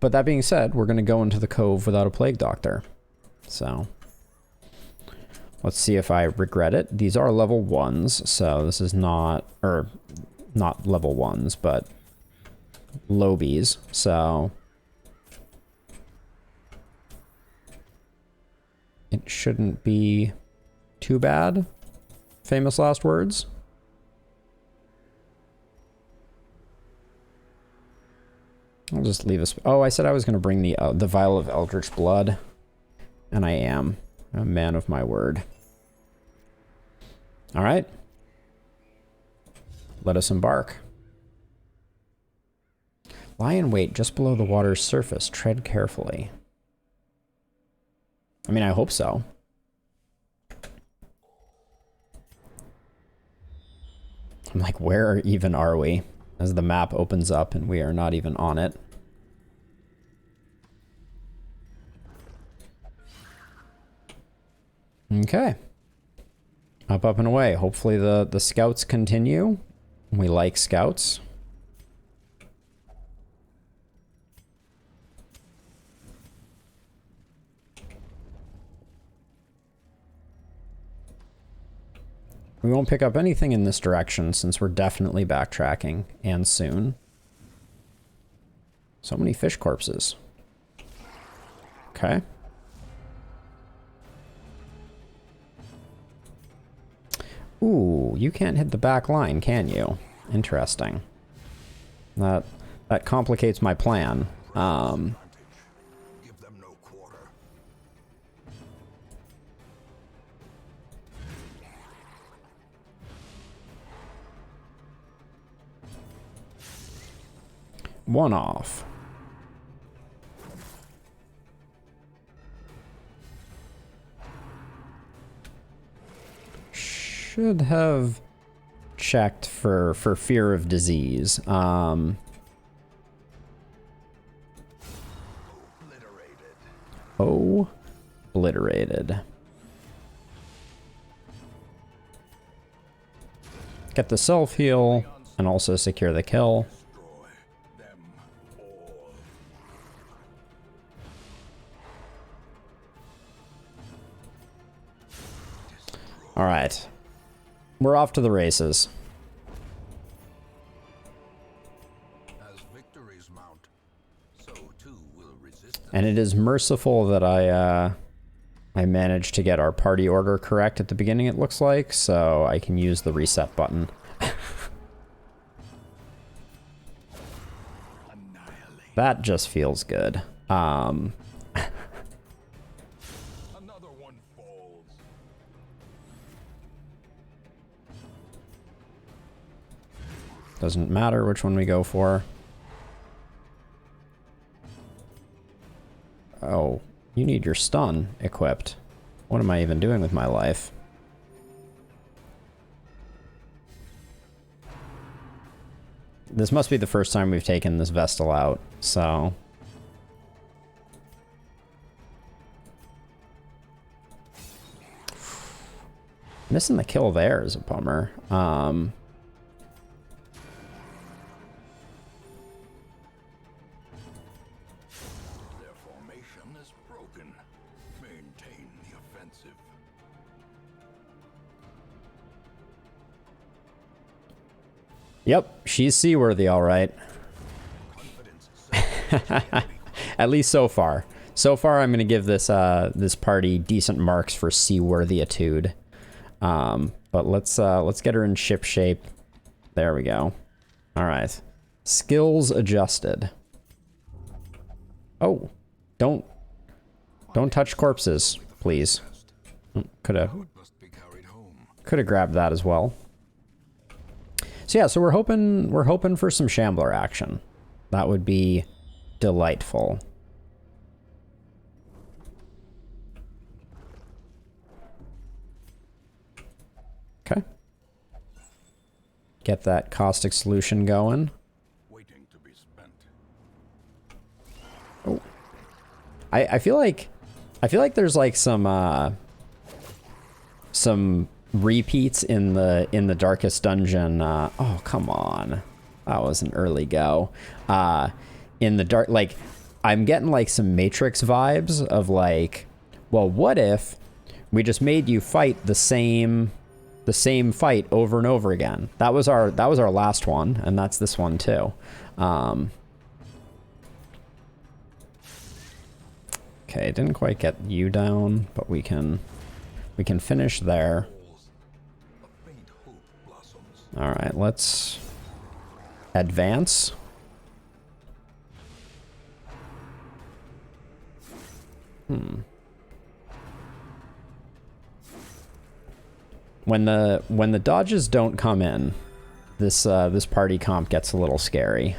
But that being said, we're going to go into the cove without a plague doctor. So let's see if I regret it. These are level 1s, so this is not, or not level 1s, but lobies, so it shouldn't be too bad. Famous last words. I'll just leave us. Oh, I said I was going to bring the vial of Eldritch Blood, and I am a man of my word. All right, let us embark. Lie in wait just below the water's surface. Tread carefully. I mean, I hope so. I'm like, where even are we? As the map opens up and we are not even on it. Okay. Up, up, and away. Hopefully the scouts continue. We like scouts. We won't pick up anything in this direction since we're definitely backtracking, and soon. So many fish corpses. Okay. Ooh, you can't hit the back line, can you? Interesting. That complicates my plan. One off. Should have checked for fear of disease. Obliterated. Get the self heal and also secure the kill. All right, we're off to the races. As victories mount, so too will resistance. And it is merciful that I managed to get our party order correct at the beginning, it looks like, so I can use the reset button. That just feels good. Doesn't matter which one we go for. Oh, you need your stun equipped. What am I even doing with my life? This must be the first time we've taken this Vestal out, so... Missing the kill there is a bummer. Yep, she's seaworthy, all right. At least so far. So far, I'm going to give this this party decent marks for seaworthyitude. But let's get her in ship shape. There we go. All right. Skills adjusted. Oh, don't touch corpses, please. Could have grabbed that as well. So yeah, so we're hoping for some Shambler action. That would be delightful. Okay. Get that caustic solution going. Waiting to be spent. Oh. I feel like there's like some repeats in the darkest dungeon. Oh, come on. That was an early go. In the dark, like I'm getting like some Matrix vibes of like, well, what if we just made you fight the same fight over and over again? That was our last one, and that's this one too. Okay, didn't quite get you down, but we can finish there. All right, let's advance. When the dodges don't come in, this party comp gets a little scary.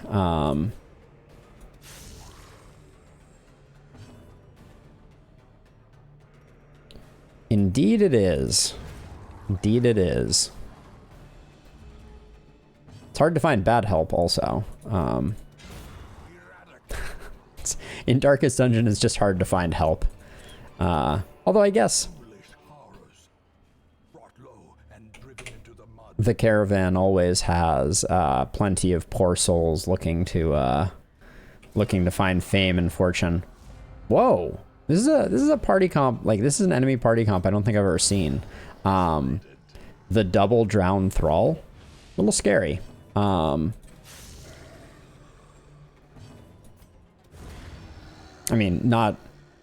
Indeed it is. Indeed it is. It's hard to find bad help also. In Darkest Dungeon, it's just hard to find help. Although I guess the caravan always has plenty of poor souls looking to find fame and fortune. Whoa, this is a party comp. Like, this is an enemy party comp I don't think I've ever seen. The double drowned thrall, a little scary. I mean, not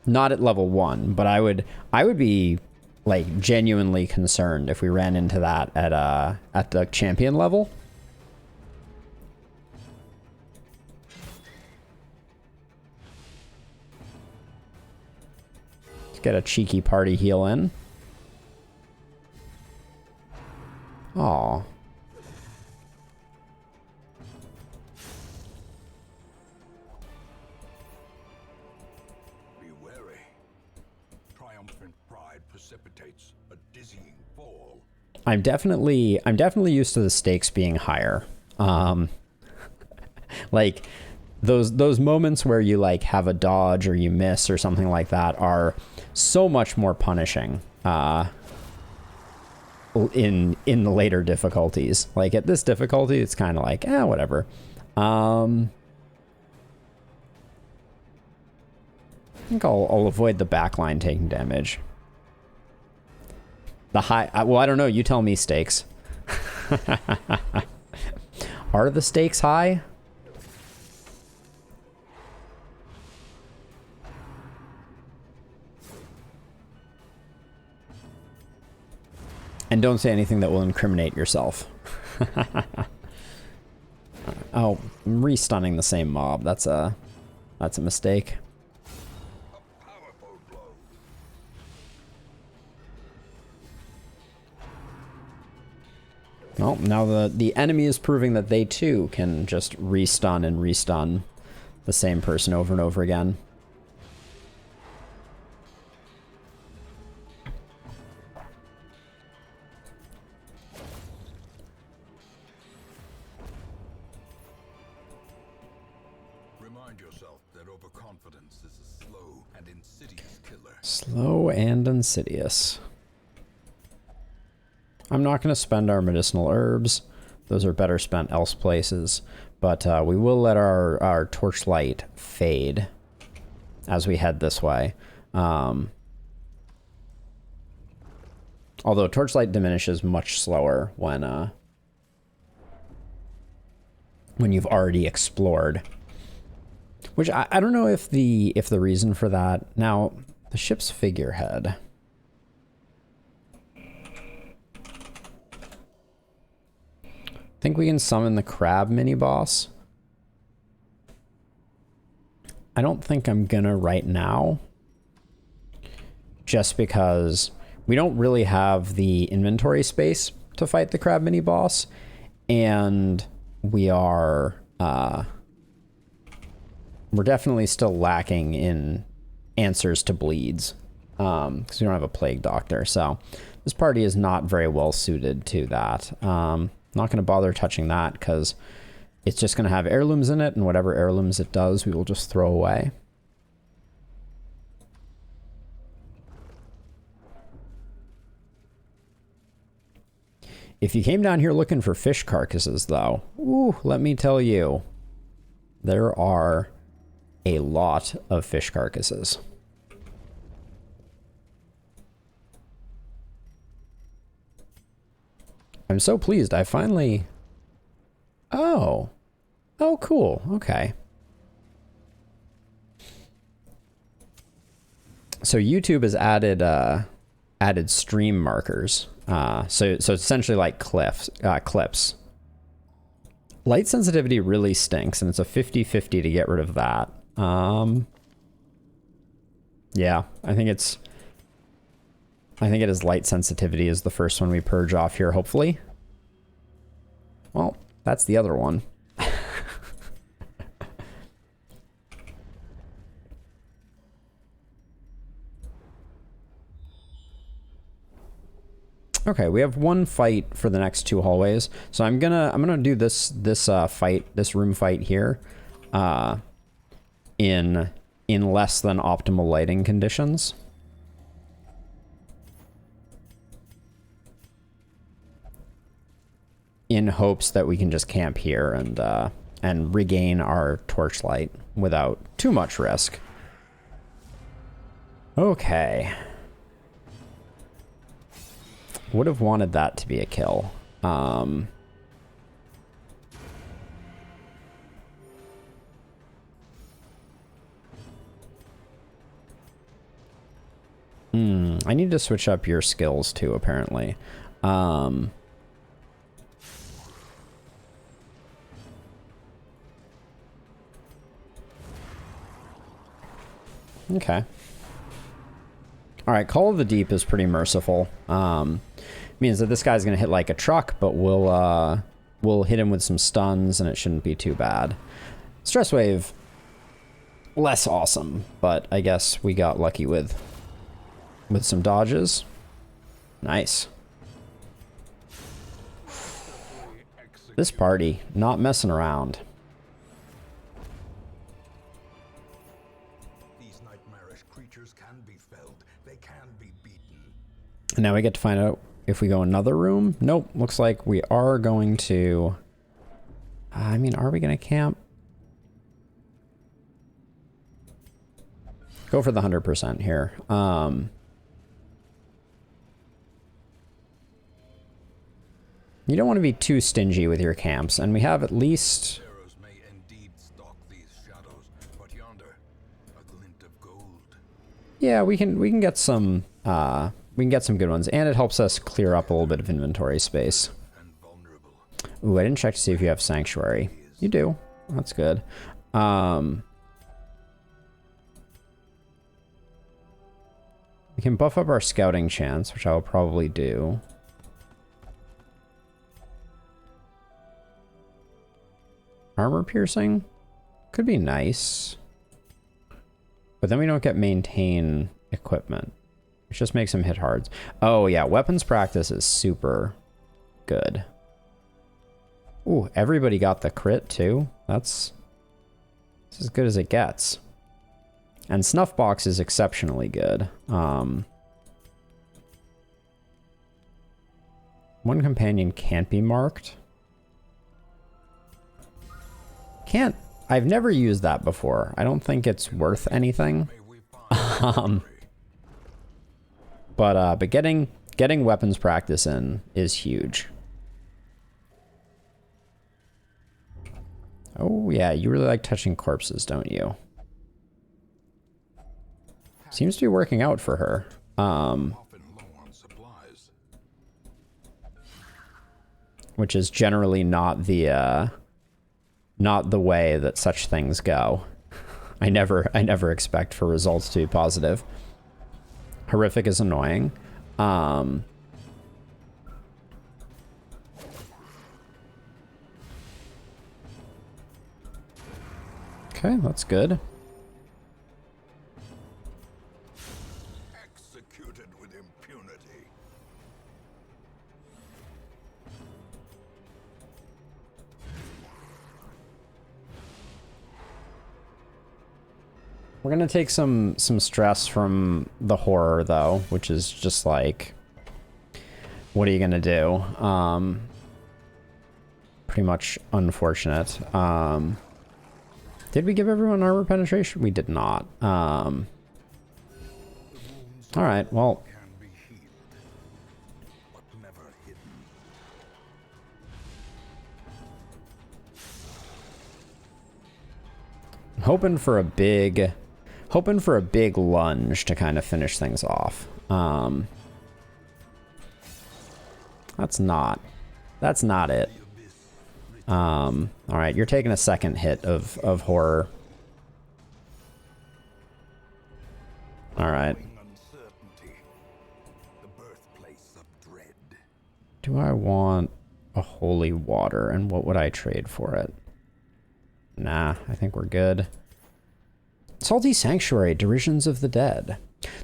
at level 1, but I would be like genuinely concerned if we ran into that at the champion level. Let's get a cheeky party heal in. Aw. I'm definitely used to the stakes being higher. Like those moments where you like have a dodge or you miss or something like that are so much more punishing in the later difficulties. Like at this difficulty, it's kind of like, whatever. I think I'll avoid the backline taking damage. The high, well, I don't know. You tell me, stakes. Are the stakes high? And don't say anything that will incriminate yourself. Oh, I'm re-stunning the same mob. That's a mistake. Well, now the enemy is proving that they too can just re-stun and re-stun the same person over and over again. Remind yourself that overconfidence is a slow and insidious killer. Slow and insidious. I'm not going to spend our medicinal herbs. Those are better spent else places. But we will let our torchlight fade as we head this way. Although torchlight diminishes much slower when you've already explored. Which I don't know if the reason for that. Now, the ship's figurehead. Think we can summon the crab mini-boss? I don't think I'm gonna right now. Just because we don't really have the inventory space to fight the crab mini-boss. And we are... we're definitely still lacking in answers to bleeds. Because we don't have a plague doctor. So this party is not very well suited to that. Not going to bother touching that because it's just going to have heirlooms in it, and whatever heirlooms it does, we will just throw away. If you came down here looking for fish carcasses, though, ooh, let me tell you, there are a lot of fish carcasses. I'm so pleased. I finally... Oh. Oh, cool. Okay. So YouTube has added stream markers. So essentially like clips. Light sensitivity really stinks, and it's a 50-50 to get rid of that. Yeah, I think it is light sensitivity is the first one we purge off here, hopefully. Well, that's the other one. Okay, we have one fight for the next 2 hallways. So I'm gonna do this room fight here in less than optimal lighting conditions. In hopes that we can just camp here and regain our torchlight without too much risk. Okay. Would have wanted that to be a kill. I need to switch up your skills too, apparently. Okay. All right, Call of the Deep is pretty merciful. Means that this guy's gonna hit like a truck, but we'll hit him with some stuns, and it shouldn't be too bad. Stress Wave, less awesome, but I guess we got lucky with some dodges. Nice. This party, not messing around. These nightmarish creatures can be felled. They can be beaten. And now we get to find out if we go another room. Nope, looks like we are going to... I mean, are we going to camp? Go for the 100% here. You don't want to be too stingy with your camps, and we have at least... Arrows may indeed stalk these shadows, but yonder, a glint of gold. Yeah, we can get some good ones, and it helps us clear up a little bit of inventory space. And vulnerable. Ooh, I didn't check to see if you have Sanctuary. You do. That's good. We can buff up our scouting chance, which I will probably do. Armor piercing could be nice, but then we don't get maintain equipment, which just makes him hit hard. Oh yeah, weapons practice is super good. Ooh, everybody got the crit too. That's as good as it gets. And Snuff Box is exceptionally good. One companion can't be marked. I've never used that before. I don't think it's worth anything. But getting weapons practice in is huge. Oh yeah, you really like touching corpses, don't you? Seems to be working out for her. Which is generally not the way that such things go. I never expect for results to be positive. Horrific is annoying. Okay, that's good. Executed with impunity. We're gonna take some stress from the horror though, which is just like, what are you gonna do? Pretty much unfortunate. Did we give everyone armor penetration? We did not. All right, well. Can be healed, but never hidden. Hoping for a big lunge to kind of finish things off. That's not it. All right, you're taking a second hit of horror. All right. Uncertainty, the birthplace of dread. Do I want a holy water, and what would I trade for it? Nah, I think we're good. Salty Sanctuary, Derisions of the Dead.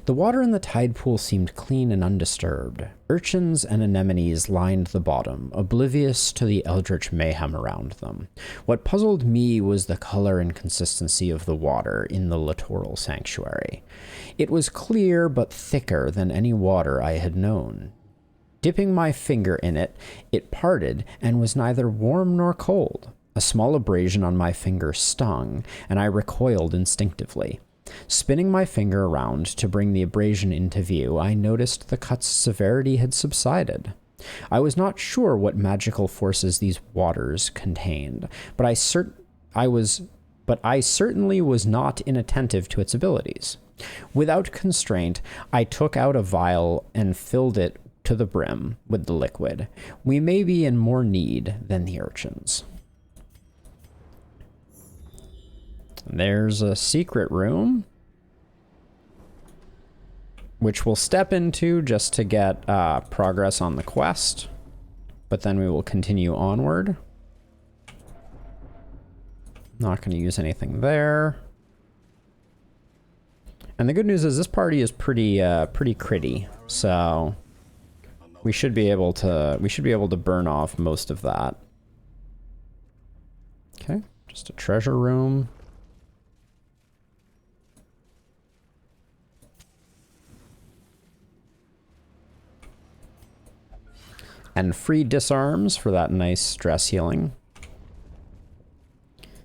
The water in the tide pool seemed clean and undisturbed. Urchins and anemones lined the bottom, oblivious to the eldritch mayhem around them. What puzzled me was the color and consistency of the water in the littoral sanctuary. It was clear but thicker than any water I had known. Dipping my finger in it, it parted and was neither warm nor cold. A small abrasion on my finger stung, and I recoiled instinctively. Spinning my finger around to bring the abrasion into view, I noticed the cut's severity had subsided. I was not sure what magical forces these waters contained, but I certainly was not inattentive to its abilities. Without constraint, I took out a vial and filled it to the brim with the liquid. We may be in more need than the urchins. There's a secret room, which we'll step into just to get progress on the quest, but then we will continue onward. Not going to use anything there. And the good news is this party is pretty critty, so we should be able to burn off most of that. Okay, just a treasure room. And free disarms for that nice stress healing.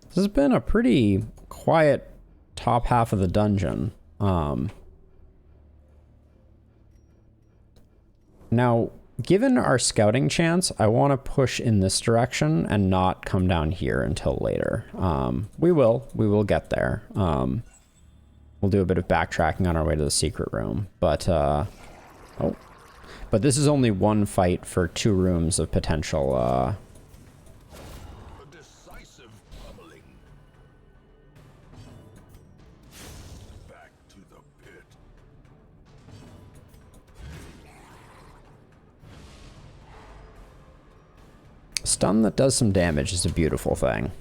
This has been a pretty quiet top half of the dungeon. Now, given our scouting chance, I want to push in this direction and not come down here until later. We will get there. We'll do a bit of backtracking on our way to the secret room, but but this is only one fight for 2 rooms of potential. A decisive pummeling. Back to the pit. Stun that does some damage is a beautiful thing.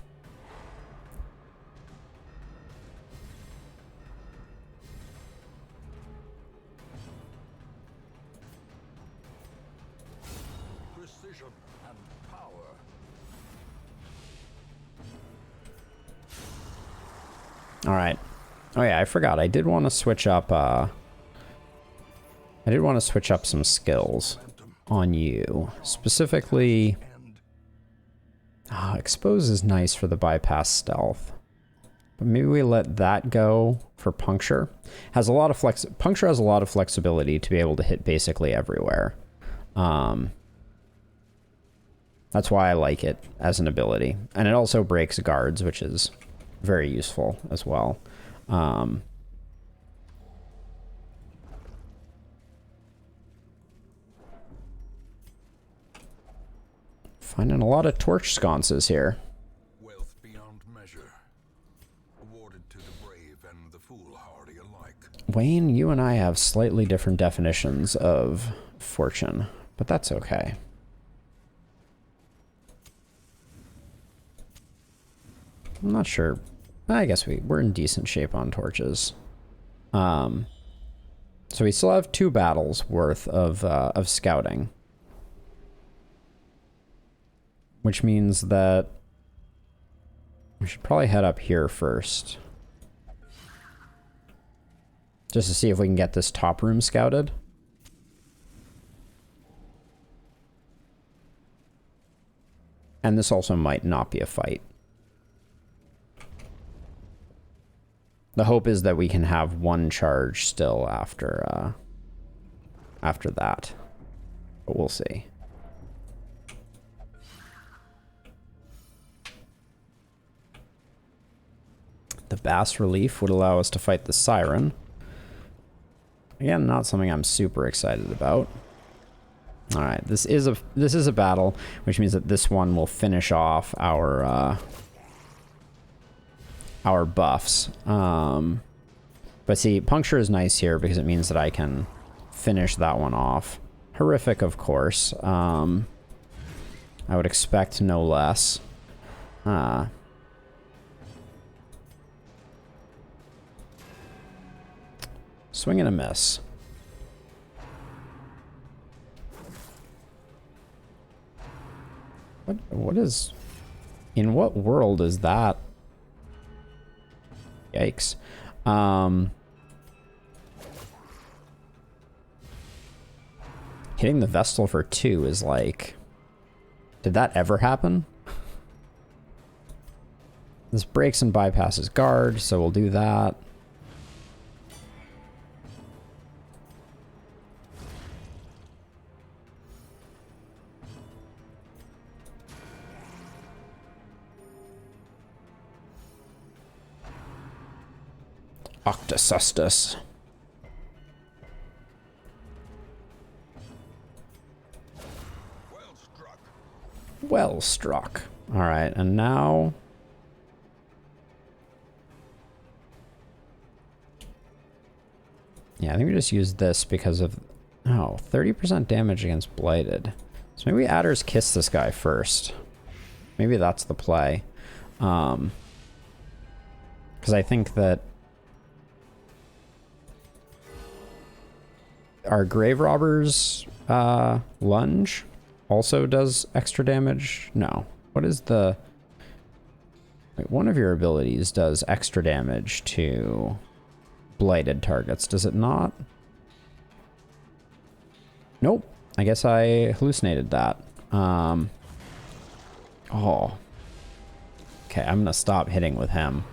Precision and power. All right. Oh yeah, I forgot. I did want to switch up. I did want to switch up some skills on you, specifically. Expose is nice for the bypass stealth, but maybe we let that go for puncture. Puncture has a lot of flexibility to be able to hit basically everywhere. That's why I like it as an ability, and it also breaks guards, which is very useful as well. Finding a lot of torch sconces here. Wealth beyond measure. Awarded to the brave and the foolhardy alike. Wayne, you and I have slightly different definitions of fortune, but that's okay. I'm not sure. I guess we're in decent shape on torches. So we still have 2 battles worth of scouting, which means that we should probably head up here first, just to see if we can get this top room scouted. And this also might not be a fight. The hope is that we can have one charge still after after that, but we'll see. The bas relief would allow us to fight the siren. Again, not something I'm super excited about. All right, this is a battle, which means that this one will finish off our buffs. But see, puncture is nice here because it means that I can finish that one off. Horrific, of course. I would expect no less. Swing and a miss. What is... In what world is that? Yikes. Hitting the Vestal for 2 is like... Did that ever happen? This breaks and bypasses guard, so we'll do that. Octocestus. Well struck. Well struck. All right, and now... Yeah, I think we just use this because of... Oh, 30% damage against Blighted. So maybe we Adder's Kiss this guy first. Maybe that's the play. Because I think that... Our Grave Robber's lunge also does extra damage? No. What is the... Wait, one of your abilities does extra damage to blighted targets, does it not? Nope. I guess I hallucinated that. Oh. Okay, I'm gonna stop hitting with him.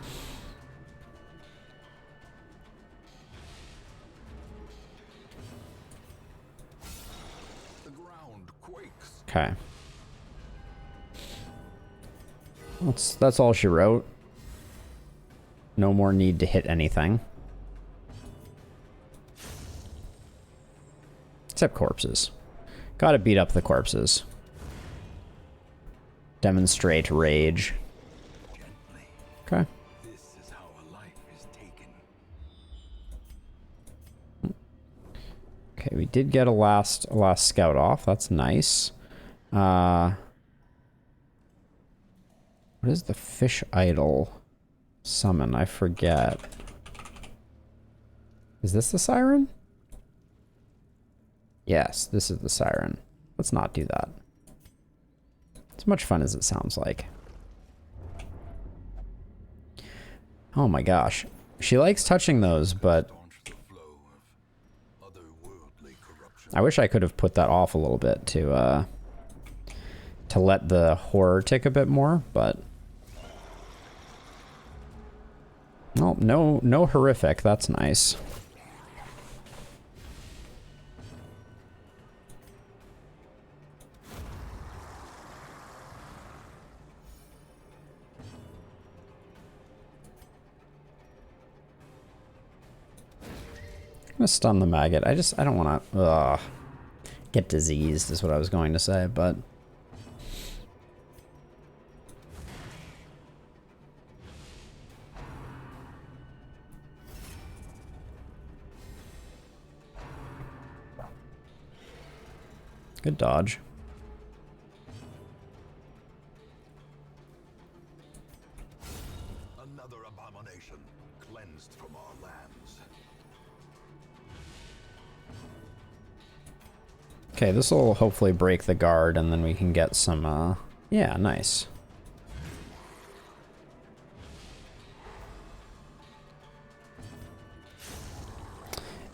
Okay. That's all she wrote. No more need to hit anything. Except corpses. Gotta beat up the corpses. Demonstrate rage. Okay. This is how a life is taken. Okay, we did get a last scout off. That's nice. What is the fish idol summon? I forget. Is this the siren? Yes, this is the siren. Let's not do that. As much fun as it sounds like. Oh my gosh. She likes touching those, but I wish I could have put that off a little bit to let the horror tick a bit more, but well, no horrific. That's nice. I'm gonna stun the maggot. I don't want to get diseased is what I was going to say, but good dodge. Another abomination cleansed from our lands. Okay, this will hopefully break the guard, and then we can get some, yeah, nice.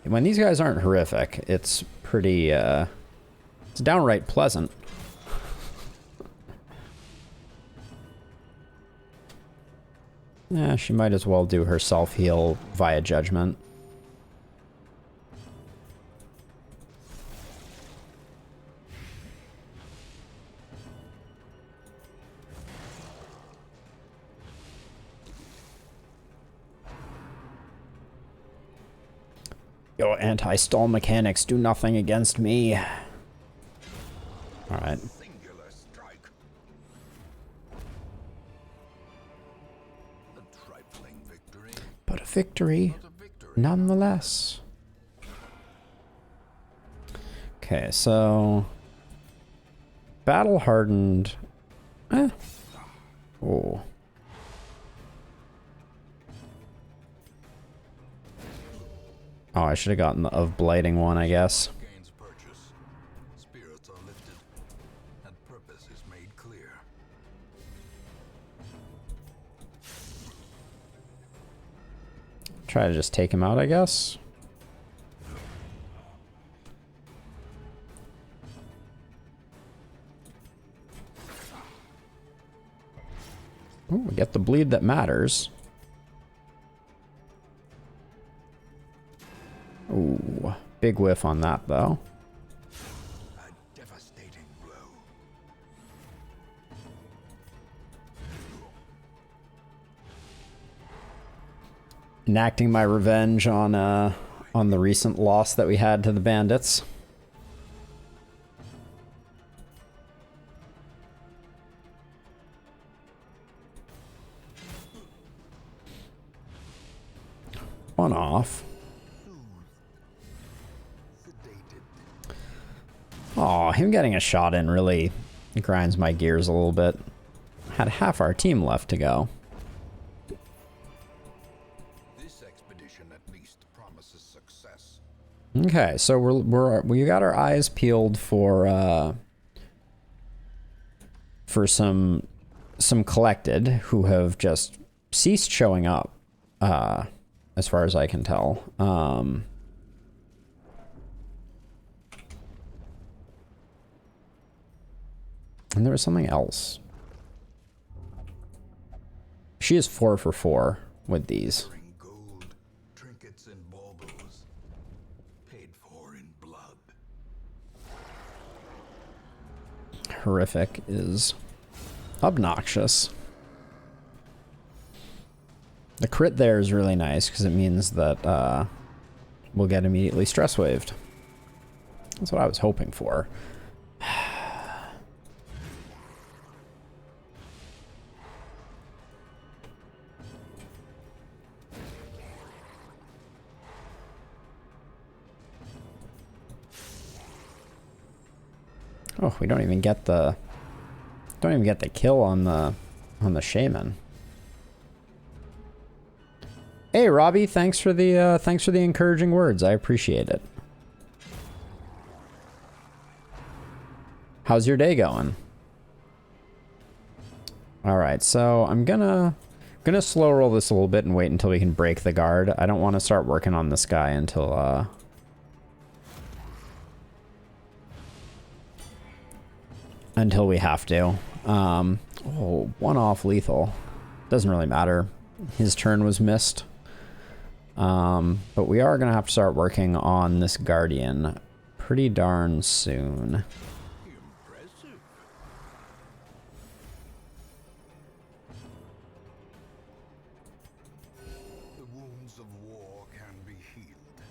When these guys aren't horrific, it's pretty, it's downright pleasant. She might as well do her self-heal via judgment. Your anti-stall mechanics do nothing against me. Alright. Singular strike. A trifling victory. But a victory, But a victory. nonetheless. Okay, so... Battle-hardened... Oh. Oh, I should have gotten the of blighting one, I guess. Gains purchase. Spirits are lifted, and purpose is made clear. Try to just take him out, I guess. Ooh, we get the bleed that matters. Ooh, big whiff on that, though. A devastating blow. Enacting my revenge on the recent loss that we had to the bandits. One off. Aw, him getting a shot in really grinds my gears a little bit. Had half our team left to go. This expedition at least promises success. Okay, so we got our eyes peeled for some collected who have just ceased showing up, as far as I can tell. And there was something else. She is 4 for 4 with these. Bring gold, trinkets and baubles, paid for in blood. Horrific is obnoxious. The crit there is really nice because it means that we'll get immediately stress waved. That's what I was hoping for. Oh, we don't even get the kill on the shaman. Hey, Robbie, thanks for the encouraging words. I appreciate it. How's your day going? All right, so I'm gonna slow roll this a little bit and wait until we can break the guard. I don't want to start working on this guy until we have to. Oh, one off lethal. Doesn't really matter. His turn was missed. But we are going to have to start working on this guardian pretty darn soon. Impressive. The wounds of war can be healed,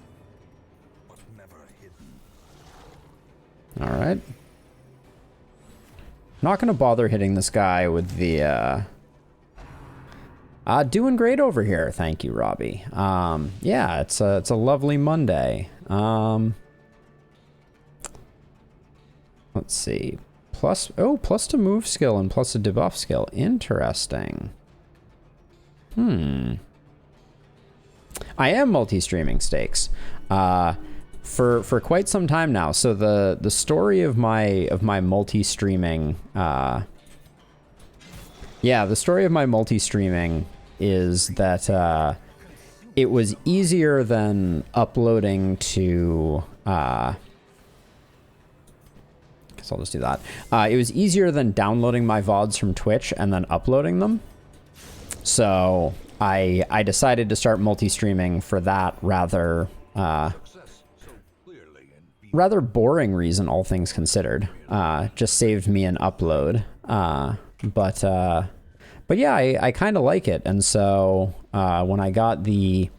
but never hidden. All right. Not going to bother hitting this guy with the, doing great over here. Thank you, Robbie. Yeah, it's a lovely Monday. Let's see. Plus to move skill and plus a debuff skill. Interesting. I am multi-streaming Stakes. For quite some time now. So the story of my multi-streaming, the story of my multi-streaming is that it was easier than uploading to guess I'll just do that. It was easier than downloading my VODs from Twitch and then uploading them. So I decided to start multi-streaming for that rather rather boring reason, all things considered. Just saved me an upload. But yeah, I kind of like it, and so when I got the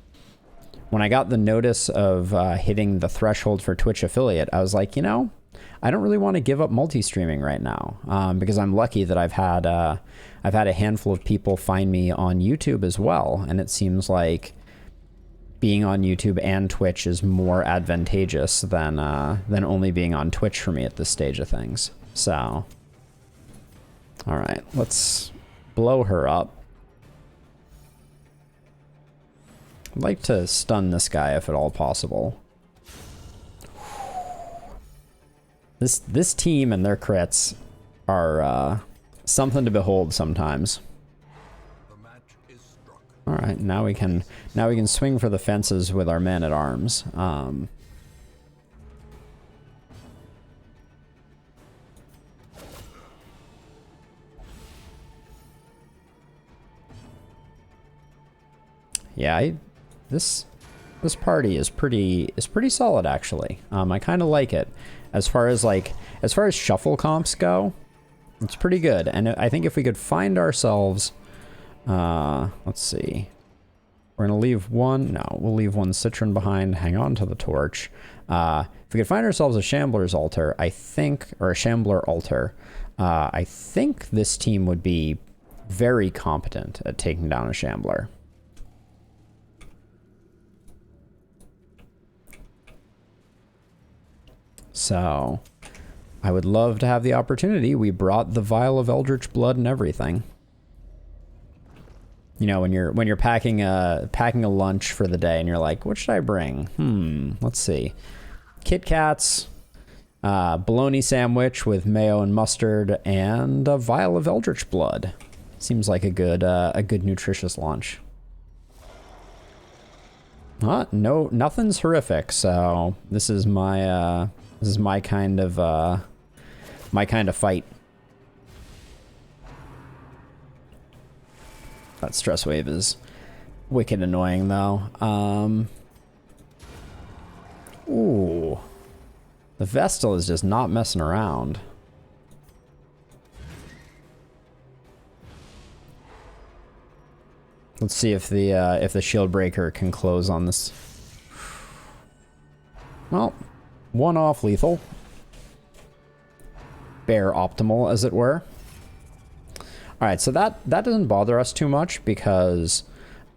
notice of hitting the threshold for Twitch affiliate, I was like, you know, I don't really want to give up multi-streaming right now, because I'm lucky that I've had a handful of people find me on YouTube as well, and it seems like being on YouTube and Twitch is more advantageous than only being on Twitch for me at this stage of things. So, all right, let's blow her up. I'd like to stun this guy if at all possible. This team and their crits are something to behold sometimes. All right, now we can swing for the fences with our man at arms. Yeah, this party is pretty solid actually. I kind of like it. As far as shuffle comps go, it's pretty good. And I think if we could find ourselves, let's see, we're gonna leave one. No, we'll leave one Citron behind. Hang on to the torch. If we could find ourselves a Shambler's altar, I think, or a Shambler altar, I think this team would be very competent at taking down a Shambler. So, I would love to have the opportunity. We brought the vial of Eldritch Blood and everything. You know, when you're packing a lunch for the day and you're like, what should I bring? Let's see. Kit Kats, bologna sandwich with mayo and mustard, and a vial of Eldritch Blood. Seems like a good nutritious lunch. No, nothing's horrific. So this is my kind of fight. That stress wave is wicked annoying though. Ooh, the Vestal is just not messing around. Let's see if the shield breaker can close on this. Well, one off lethal. Bare optimal, as it were. All right, so that doesn't bother us too much because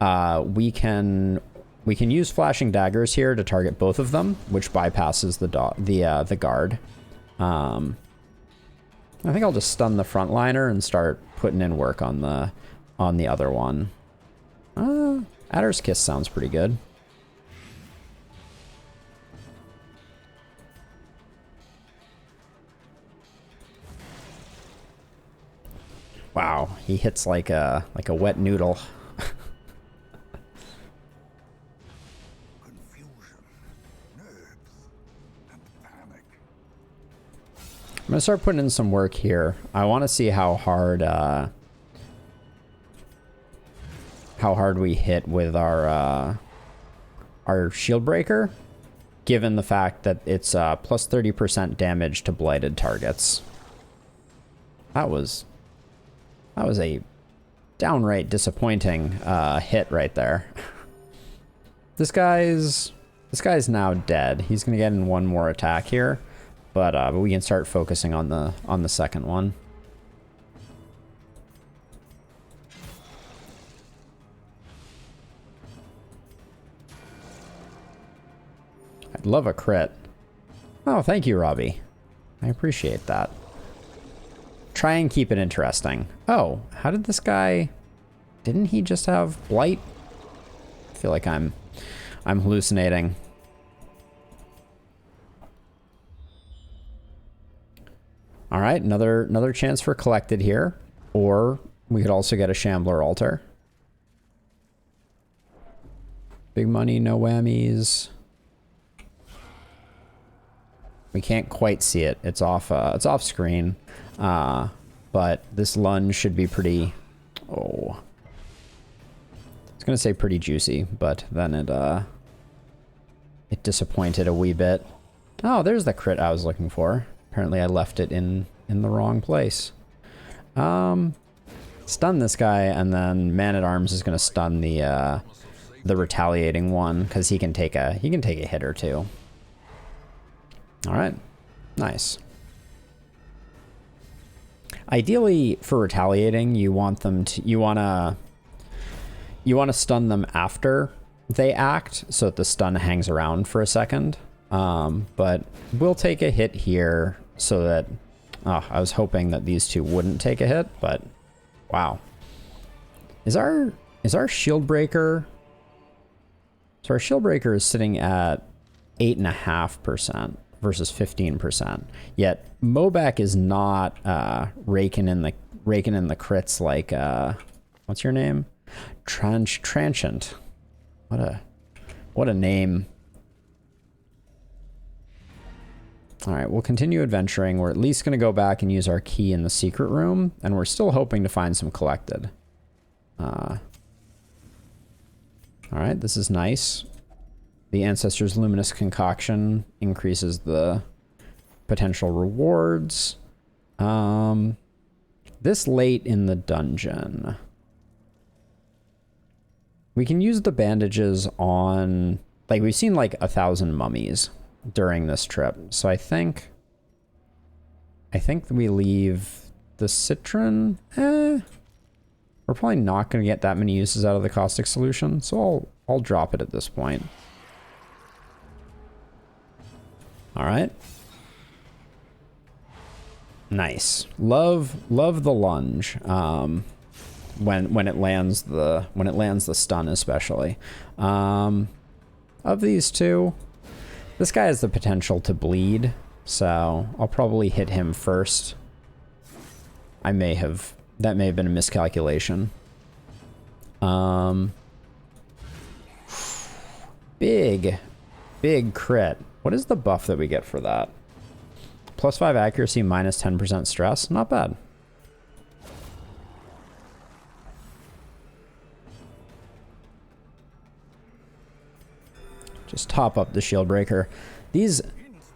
we can use flashing daggers here to target both of them, which bypasses the guard. I think I'll just stun the frontliner and start putting in work on the other one. Adder's Kiss sounds pretty good. Wow, he hits like a wet noodle. Confusion, nerves, and panic. I'm gonna start putting in some work here. I want to see how hard we hit with our shield breaker, given the fact that it's plus 30% damage to blighted targets. That was a downright disappointing hit right there. This guy's now dead. He's gonna get in one more attack here, but we can start focusing on the second one. I'd love a crit. Oh, thank you, Robbie. I appreciate that. Try and keep it interesting. Oh, how did this guy... Didn't he just have blight? I feel like I'm hallucinating. All right, another chance for collected here. Or we could also get a Shambler altar. Big money, no whammies. We can't quite see it. It's off screen. But this lunge should be pretty... Oh. gonna say pretty juicy, but then it disappointed a wee bit. Oh, there's the crit I was looking for. Apparently I left it in the wrong place. Stun this guy, and then Man-at-Arms is gonna stun the retaliating one, because he can take a hit or two. Alright. Nice. Ideally, for retaliating, you want them to you wanna stun them after they act, so that the stun hangs around for a second. But we'll take a hit here so that... Oh, I was hoping that these two wouldn't take a hit, but... Wow. Is our shield breaker... So our shield breaker is sitting at 8.5% versus 15%. Yet Mobek is not raking in the crits like what's your name? Transient. What a name. All right, we'll continue adventuring. We're at least going to go back and use our key in the secret room, and we're still hoping to find some collected. All right, this is nice. The Ancestor's Luminous Concoction increases the potential rewards. This late in the dungeon, we can use the bandages on... Like, we've seen like 1,000 mummies during this trip, so I think we leave the citron. We're probably not going to get that many uses out of the caustic solution, so I'll drop it at this point. All right. Nice. Love the lunge. When it lands the stun, especially. Of these two, this guy has the potential to bleed, so I'll probably hit him first. That may have been a miscalculation. Big crit. What is the buff that we get for that? +5 accuracy, minus 10% stress. Not bad. Just top up the shield breaker. These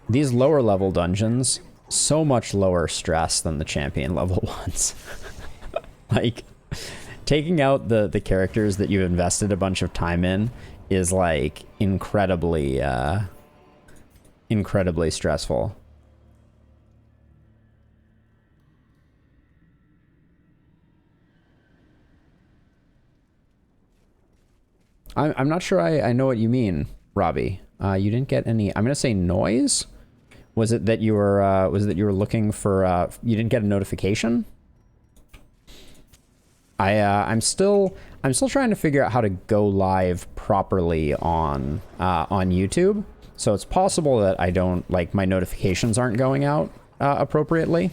lower level dungeons, so much lower stress than the champion level ones. Like, taking out the characters that you've invested a bunch of time in is like incredibly stressful. I'm not sure I know what you mean, Robbie. You didn't get any... I'm gonna say noise. Was it that you were looking for... you didn't get a notification? I'm still trying to figure out how to go live properly on YouTube. So it's possible that I don't, like, my notifications aren't going out appropriately.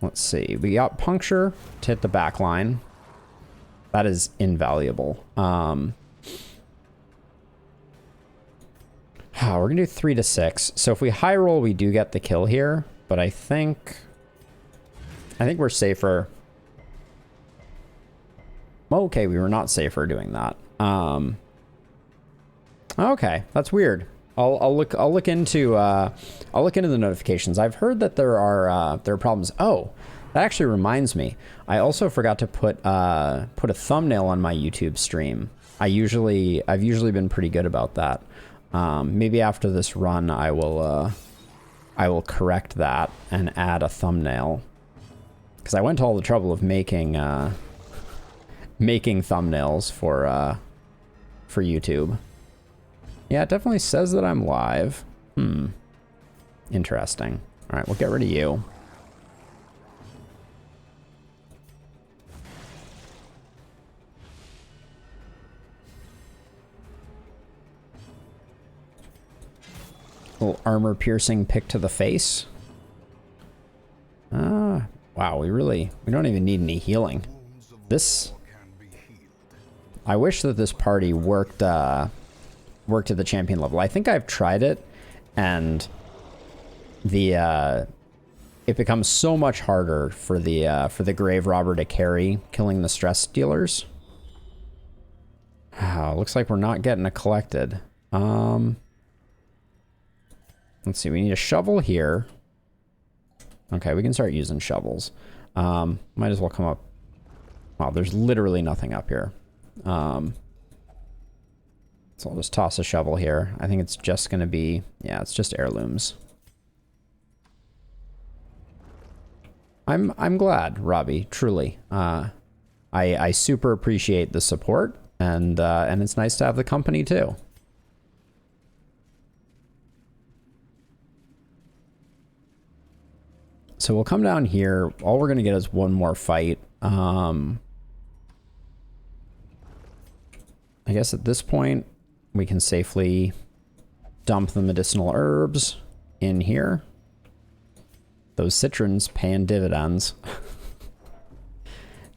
Let's see. We got puncture to hit the back line. That is invaluable. We're gonna do 3 to 6. So if we high roll, we do get the kill here. But I think we're safer. Okay, we were not safer doing that. Okay, that's weird. I'll look into the notifications. I've heard that there are problems. Oh, that actually reminds me. I also forgot to put a thumbnail on my YouTube stream. I've usually been pretty good about that. Maybe after this run, I will correct that and add a thumbnail, because I went to all the trouble of making thumbnails for YouTube. Yeah, it definitely says that I'm live. Interesting. All right, we'll get rid of you. Little armor piercing pick to the face. Wow, we don't even need any healing. I wish that this party worked at the champion level. I think I've tried it, and it becomes so much harder for the grave robber to carry killing the stress dealers. Oh, looks like we're not getting it collected. Let's see, we need a shovel here. Okay, we can start using shovels. Might as well come up. Wow, there's literally nothing up here. So I'll just toss a shovel here. I think it's just going to be, yeah, it's just heirlooms. I'm glad, Robbie, truly. I super appreciate the support, and it's nice to have the company too. So we'll come down here. All we're gonna get is one more fight. I guess at this point we can safely dump the medicinal herbs in here. Those citrons paying dividends.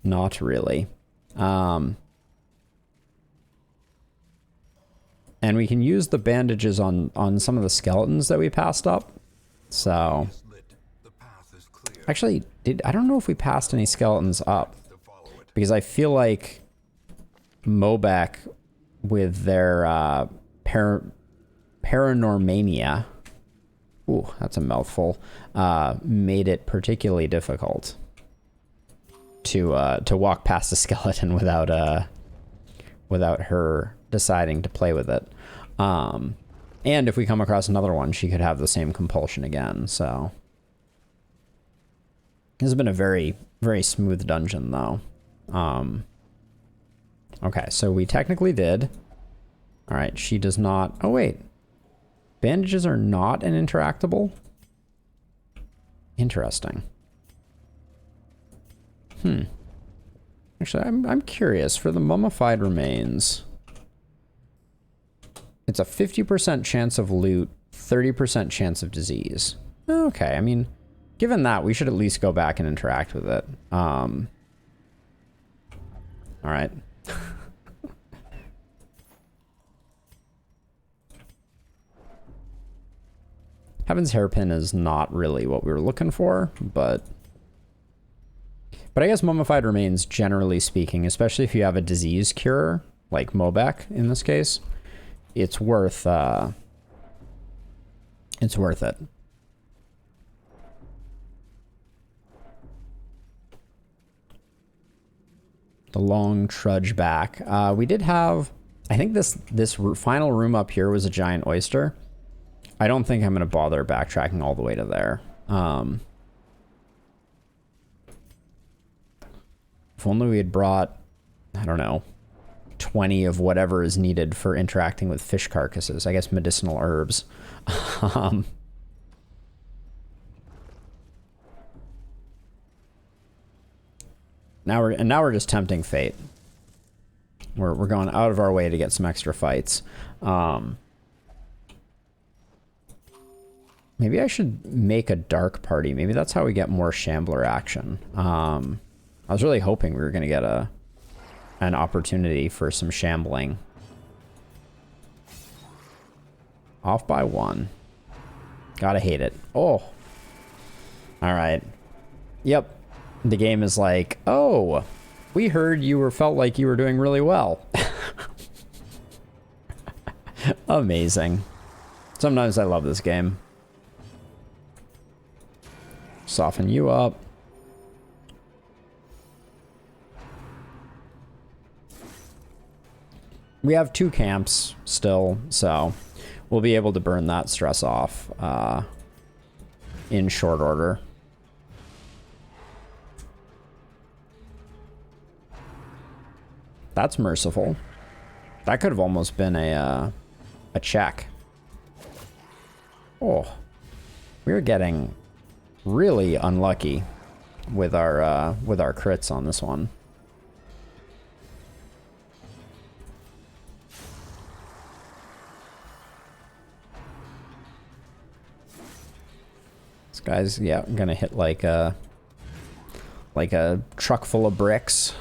Not really. And we can use the bandages on some of the skeletons that we passed up. So actually, I don't know if we passed any skeletons up, because I feel like Mobek with their paranormania, ooh, that's a mouthful, made it particularly difficult to walk past a skeleton without her deciding to play with it. And if we come across another one, she could have the same compulsion again. So this has been a very, very smooth dungeon, though. Okay, so we technically did. All right, she does not. Oh wait, bandages are not an interactable. Interesting. Actually, I'm curious. For the mummified remains, it's a 50% chance of loot, 30% chance of disease. Okay, I mean, given that, we should at least go back and interact with it. All right. Heaven's Hairpin is not really what we were looking for, but I guess mummified remains, generally speaking, especially if you have a disease cure, like Mobek in this case, it's worth it. The long trudge back. We did have, I think this final room up here was a giant oyster. I don't think I'm going to bother backtracking all the way to there. If only we had brought, I don't know, 20 of whatever is needed for interacting with fish carcasses. I guess medicinal herbs. Now we're just tempting fate. We're going out of our way to get some extra fights. Maybe I should make a dark party. Maybe that's how we get more shambler action. I was really hoping we were going to get an opportunity for some shambling. Off by one. Gotta hate it. Oh. Alright. Yep. The game is like, oh, we heard you felt like you were doing really well. Amazing. Sometimes I love this game. Soften you up. We have 2 camps still, so we'll be able to burn that stress off in short order. That's merciful. That could have almost been a check. Oh, we're getting really unlucky with our crits on this one. This guy's, yeah, gonna hit like a truck full of bricks.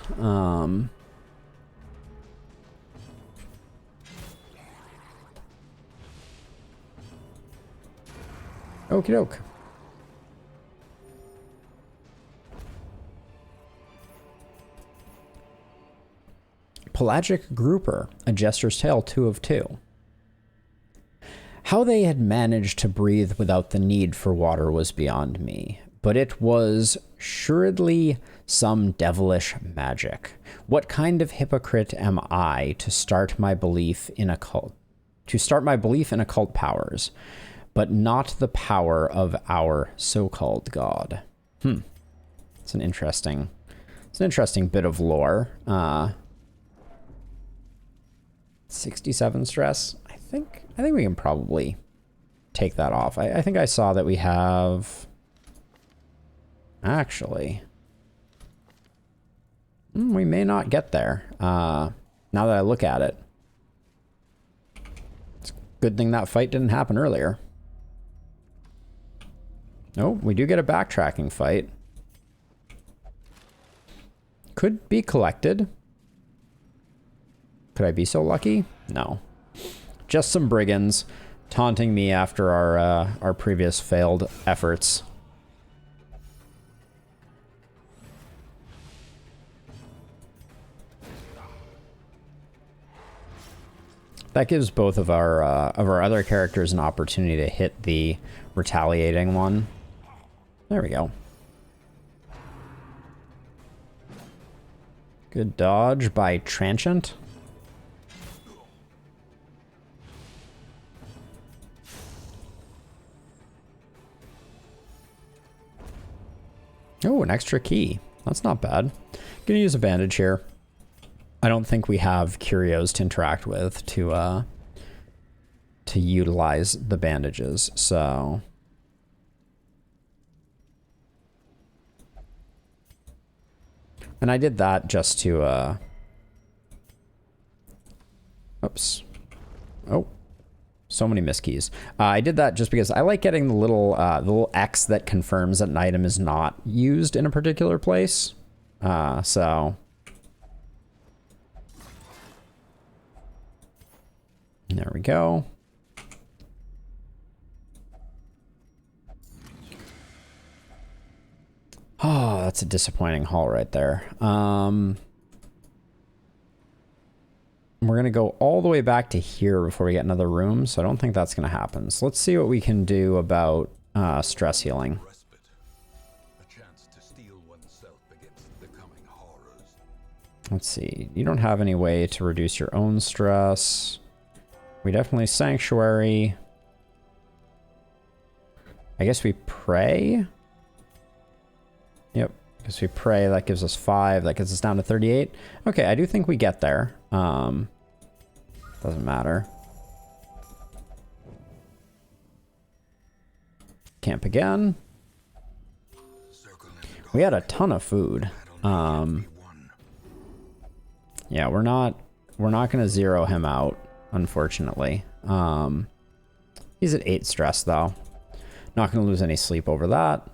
Okie doke. Pelagic grouper, a jester's tale, 2 of 2. How they had managed to breathe without the need for water was beyond me, but it was assuredly some devilish magic. What kind of hypocrite am I to start my belief in occult powers, but not the power of our so-called god? It's an interesting bit of lore. 67 stress. I think we can probably take that off. I think I saw that we have actually. We may not get there. Now that I look at it. It's a good thing that fight didn't happen earlier. Oh, we do get a backtracking fight. Could be collected. Could I be so lucky? No. Just some brigands taunting me after our previous failed efforts. That gives both of our other characters an opportunity to hit the retaliating one. There we go. Good dodge by Transient. Oh, an extra key. That's not bad. Gonna use a bandage here. I don't think we have curios to interact with to utilize the bandages, so. And I did that just to, oops. Oh, so many miskeys. I did that just because I like getting the little X that confirms that an item is not used in a particular place. So. There we go. Oh, that's a disappointing haul right there. We're going to go all the way back to here before we get another room, so I don't think that's going to happen. So let's see what we can do about stress healing. Let's see. You don't have any way to reduce your own stress. We definitely sanctuary. I guess we pray. Yep. Because we pray, that gives us 5. That gets us down to 38. Okay, I do think we get there. Doesn't matter. Camp again. We had a ton of food. Yeah, we're not gonna zero him out, unfortunately. He's at 8 stress though. Not gonna lose any sleep over that.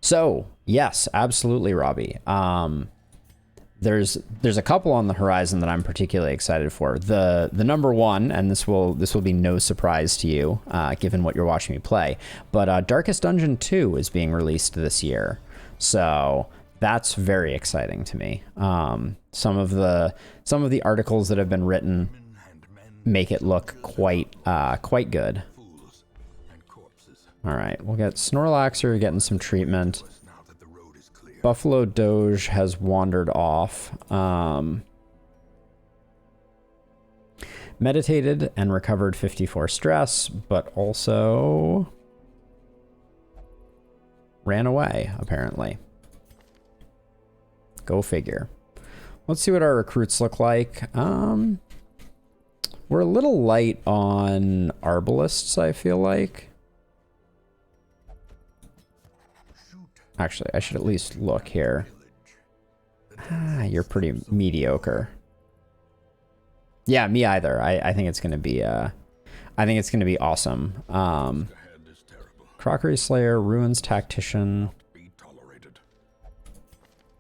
So yes, absolutely, Robbie. There's a couple on the horizon that I'm particularly excited for. The number one, and this will be no surprise to you, given what you're watching me play, but Darkest Dungeon 2 is being released this year, so that's very exciting to me. Some of the articles that have been written make it look quite good. All right, we'll get Snorlaxer getting some treatment. Buffalo Doge has wandered off. Meditated and recovered 54 stress, but also ran away, apparently. Go figure. Let's see what our recruits look like. We're a little light on Arbalists, I feel like. Actually, I should at least look here. You're pretty mediocre. Yeah, me either. I think it's gonna be awesome. Crockery Slayer, Ruins Tactician,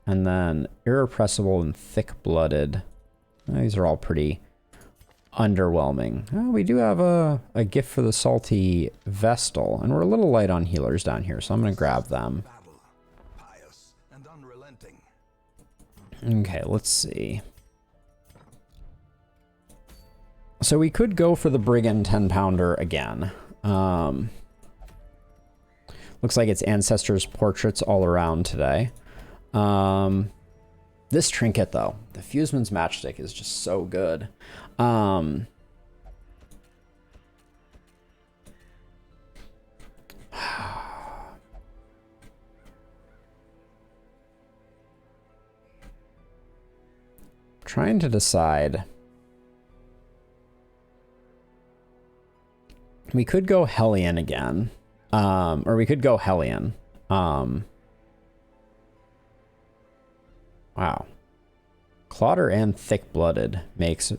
and then Irrepressible and Thick-Blooded. These are all pretty underwhelming. Oh, we do have a gift for the Salty Vestal, and we're a little light on healers down here, so I'm gonna grab them. Okay, let's see. So we could go for the Brigand 10-pounder again. Looks like it's ancestors' portraits all around today. This trinket, though, the Fuseman's Matchstick, is just so good. Trying to decide. We could go Hellion again. Or we could go Hellion. Wow. Clotter and Thick-Blooded makes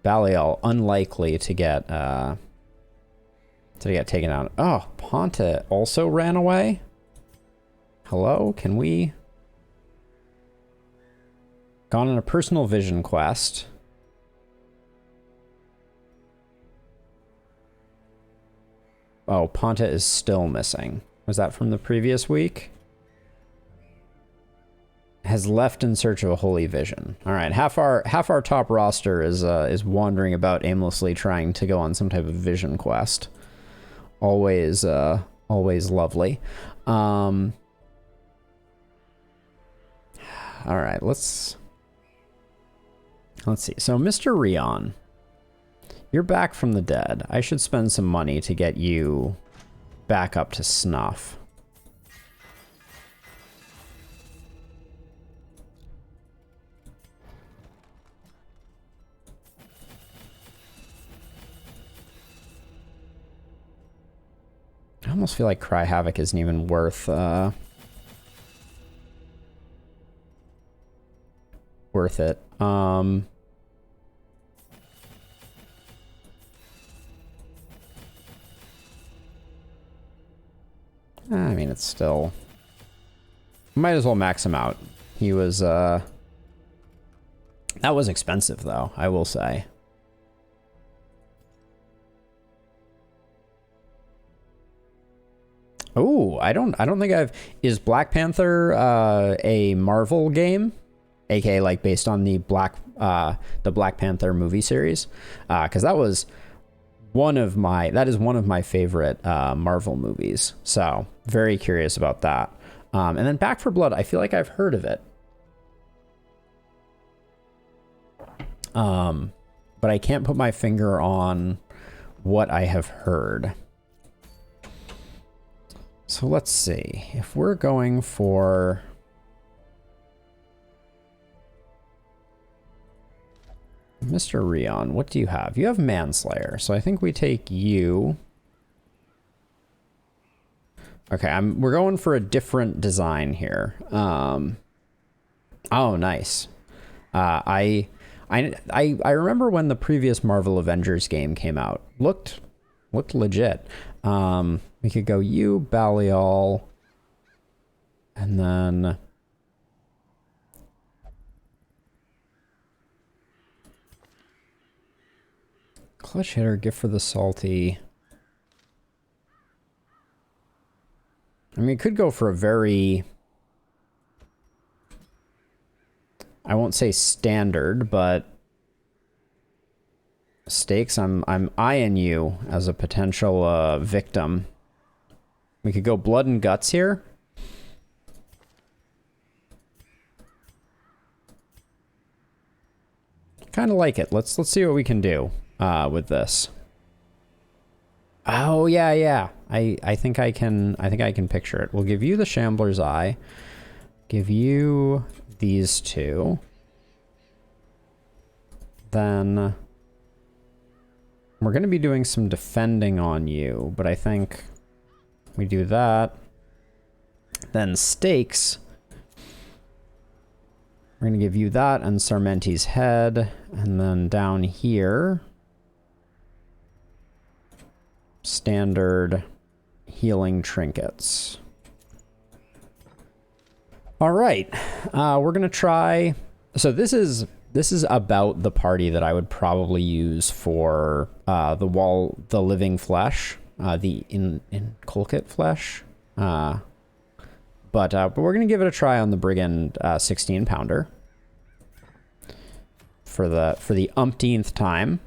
Balial unlikely to get taken out. Oh, Ponta also ran away? Hello? Can we... Gone on a personal vision quest. Oh, Ponta is still missing. Was that from the previous week? Has left in search of a holy vision. All right, half our top roster is wandering about aimlessly trying to go on some type of vision quest. Always lovely. All right, let's see. So, Mr. Rion, you're back from the dead. I should spend some money to get you back up to snuff. I almost feel like Cry Havoc isn't even worth it. I mean, it's still... Might as well max him out. He was, that was expensive, though, I will say. Oh, I don't think I've... Is Black Panther, a Marvel game? AKA, like, based on the Black Panther movie series? Because that is one of my favorite Marvel movies. So, very curious about that. And then Back for Blood, I feel like I've heard of it. But I can't put my finger on what I have heard. So let's see. If we're going for... Mr. Rion, what do you have? You have Manslayer, so I think we take you. Okay, we're going for a different design here. Oh, nice. I remember when the previous Marvel Avengers game came out. Looked legit. We could go you, Balial, and then... Clutch Hitter, Gift for the Salty. I mean, it could go for a very... I won't say standard, but... Stakes, I'm eyeing you as a potential victim. We could go Blood and Guts here. Kind of like it. Let's see what we can do with this. Oh yeah. I think I can picture it. We'll give you the Shambler's Eye. Give you these two. Then we're going to be doing some defending on you, but I think we do that. Then Stakes. We're going to give you that and Sarmenti's Head. And then down here, standard healing trinkets. All right. We're going to try... So this is about the party that I would probably use for the Living Flesh, the Inculcate Flesh. But we're going to give it a try on the Brigand 16-pounder. for the umpteenth time.